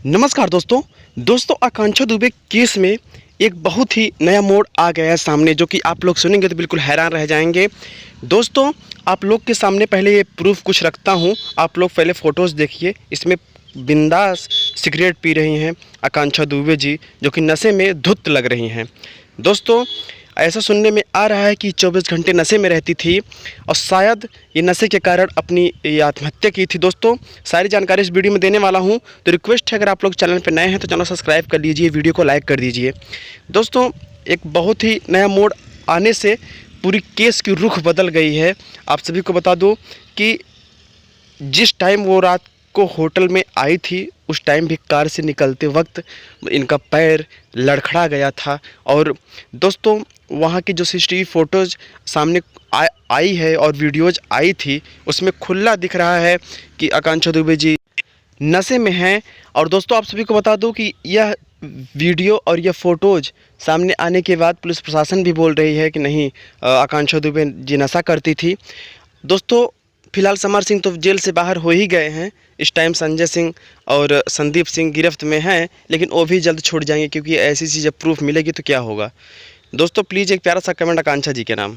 नमस्कार दोस्तों आकांक्षा दुबे केस में एक बहुत ही नया मोड़ आ गया है सामने, जो कि आप लोग सुनेंगे तो बिल्कुल हैरान रह जाएंगे। दोस्तों, आप लोग के सामने पहले ये प्रूफ कुछ रखता हूँ। आप लोग पहले फ़ोटोज़ देखिए। इसमें बिंदास सिगरेट पी रही हैं आकांक्षा दुबे जी, जो कि नशे में धुत लग रही हैं। दोस्तों, ऐसा सुनने में आ रहा है कि 24 घंटे नशे में रहती थी और शायद ये नशे के कारण अपनी ये आत्महत्या की थी। दोस्तों, सारी जानकारी इस वीडियो में देने वाला हूं, तो रिक्वेस्ट है अगर आप लोग चैनल पर नए हैं तो चैनल सब्सक्राइब कर लीजिए, वीडियो को लाइक कर दीजिए। दोस्तों, एक बहुत ही नया मोड़ आने से पूरी केस की रुख बदल गई है। आप सभी को बता दूँ कि जिस टाइम वो रात को होटल में आई थी, उस टाइम भी कार से निकलते वक्त इनका पैर लड़खड़ा गया था। और दोस्तों, वहाँ की जो सीसीटीवी फ़ोटोज़ सामने आई है और वीडियोज़ आई थी, उसमें खुला दिख रहा है कि आकांक्षा दुबे जी नशे में हैं। और दोस्तों, आप सभी को बता दूं कि यह वीडियो और यह फ़ोटोज़ सामने आने के बाद पुलिस प्रशासन भी बोल रही है कि नहीं, आकांक्षा दुबे जी नशा करती थी। दोस्तों, फिलहाल समर सिंह तो जेल से बाहर हो ही गए हैं। इस टाइम संजय सिंह और संदीप सिंह गिरफ्त में हैं, लेकिन वो भी जल्द छूट जाएंगे, क्योंकि ऐसी चीज़ जब प्रूफ मिलेगी तो क्या होगा। दोस्तों, प्लीज़ एक प्यारा सा कमेंट आकांक्षा जी के नाम।